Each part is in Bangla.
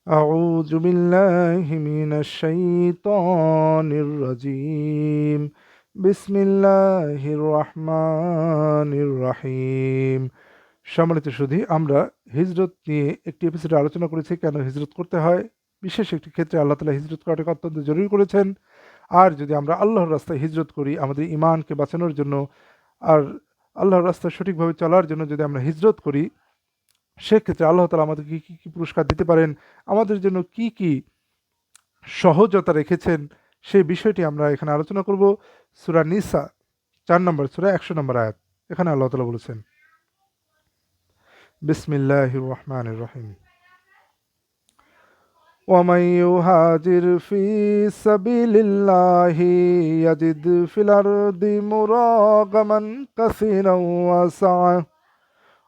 أعوذ بالله من الشيطان الرجيم بسم الله الرحمن الرحيم। সম্মানিত সুধী, আমরা হিজরত নিয়ে একটি এপিসোডে আলোচনা করেছি কেন হিজরত করতে হয়। বিশেষ একটি ক্ষেত্রে আল্লাহ তাআলা হিজরত করাটাকে অত্যন্ত জরুরি করেছেন। আর যদি আমরা আল্লাহর রাস্তায় হিজরত করি আমাদের ঈমানকে বাঁচানোর জন্য, আর আল্লাহর রাস্তায় সঠিকভাবে চলার জন্য যদি আমরা হিজরত করি, সেক্ষেত্রে আল্লাহ তাআলা আমাদেরকে কী কী পুরস্কার দিতে পারেন, আমাদের জন্য কি কি সহজতা রেখেছেন, সেই বিষয়টি আমরা এখানে আলোচনা করব। সূরা নিসা ৪ নম্বর সূরা ১০০ নম্বর আয়াত। এখানে আল্লাহ তাআলা বলেছেন, বিসমিল্লাহির রহমানির রহিম, ওয়ামান ইউহাজির ফি সাবিলিল্লাহি ইয়াজিদ ফিল আরদি মুরাগামান কাসীরান ওয়া সাআ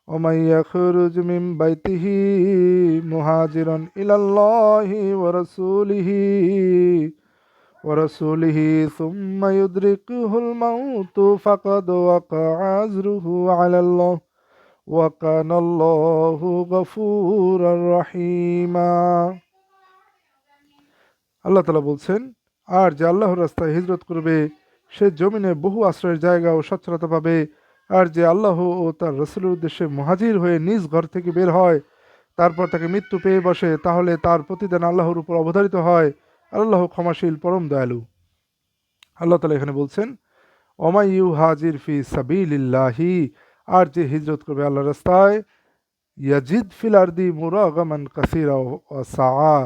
ومن يخرج من بيته مهاجرا إلى الله ورسوله ثم يدركه الموت فقد وقع أجره على الله وكان الله غفورا رحيما। আল্লাহ তাআলা বলছেন, আর যে আল্লাহর রাস্তায় হিজরত করবে সে জমিনে বহু আশ্রয়ের জায়গা ও সচ্ছলতা পাবে। আর যে আল্লাহ ও তার রসুলের উদ্দেশ্যে মুহাজির হয়ে নিজ ঘর থেকে বের হয়, তারপর তাকে মৃত্যু পেয়ে বসে, তাহলে তার প্রতিদান আল্লাহর উপর অবধারিত হয়। আল্লাহ ক্ষমাশীল, পরম দয়ালু। আল্লাহ তাআলা এখানে বলছেন, ওমাই ইউহাজির ফি সাবিলিল্লাহি, আর যে হিজরত করবে আল্লাহর রাস্তায়, ইয়াজিদ ফিল আরদি মুরাগামান কাসীরা ওয়া সাআ,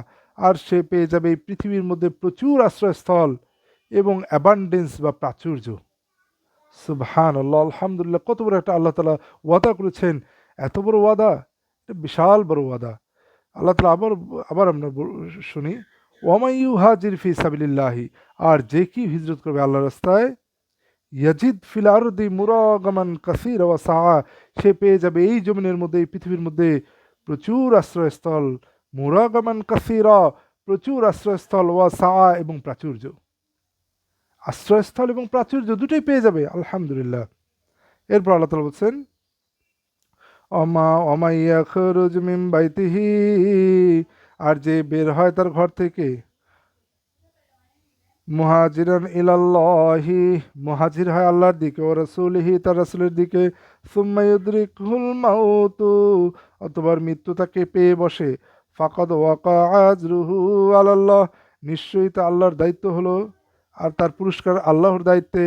আর সে পেয়ে যাবে এই পৃথিবীর মধ্যে প্রচুর আশ্রয়স্থল এবং অ্যাবান্ডেন্স বা প্রাচুর্য। সুবহানাল্লাহ, আলহামদুলিল্লাহ, কত বড় একটা আল্লাহ তাআলা ওয়াদা করেছেন। এত বড় ওয়াদা, এটা বিশাল বড় ওয়াদা। আল্লাহ তাআলা আবার আবার আমরা শুনি, ওয়ামান ইউহাজির ফি সাবিলিল্লাহি, আর যে কি হিজরত করবে আল্লাহর রাস্তায়, ইয়াজিদ ফিল আরদি মুরাগামান কাসীরা ওয়া সাআ, সে পেয়ে যাবে এই জমিনের মধ্যে, এই পৃথিবীর মধ্যে প্রচুর আশ্রয়স্থল। মুরাগামান কাসীরা, প্রচুর আশ্রয়স্থল, ওয়া সাআ, এবং প্রাচুর্য। আশ্রয়স্থল এবং প্রাচুর্য দুটোই পেয়ে যাবে, আলহামদুলিল্লাহ। এরপর আল্লাহ তাআলা বলছেন, ওমা ইয়াখরুজ মিন বাইতিহি, আর যে বের হয় তার ঘর থেকে, মুহাজিরান ইলাল্লাহি, মুহাজির হয় আল্লাহর দিকে, ও রাসূলিহি, তার রাসূলের দিকে, সুম্মা ইউদরিকুহুল মাউতু, অতঃপর মৃত্যু তাকে পেয়ে বসে, ফাকাদ ওয়াকা আজরুহু আলাল্লাহ, নিশ্চয়ই তা আল্লাহর দায়িত্ব হলো, আর তার পুরস্কার আল্লাহর দায়িত্বে।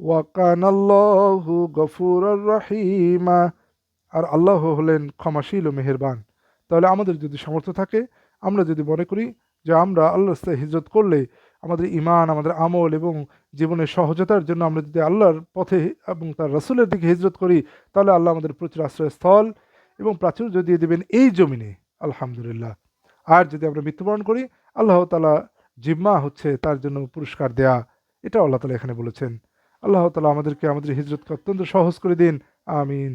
ওয়া কানাল্লাহু গফুরুর রহিমা, আর আল্লাহ হলেন ক্ষমাশীল ও মেহেরবান। তাহলে আমাদের যদি সামর্থ্য থাকে, আমরা যদি মনে করি যে আমরা আল্লাহর রাস্তায় হিজরত করলে আমাদের ঈমান, আমাদের আমল এবং জীবনের সহজতার জন্য আমরা যদি আল্লাহর পথে এবং তার রাসূলের দিকে হিজরত করি, তাহলে আল্লাহ আমাদের প্রচুর আশ্রয়স্থল এবং প্রাচুর্য দিয়ে দেবেন এই জমিনে, আলহামদুলিল্লাহ। আর যদি আমরা মৃত্যুবরণ করি, আল্লাহ তাআলা জিম্মা হচ্ছে তার জন্য পুরস্কার দেয়া, এটা আল্লাহ তাআলা এখানে বলেছেন। আল্লাহ তাআলা আমাদেরকে আমাদের হিজরতকে অত্যন্ত সহজ করে দিন, আমিন।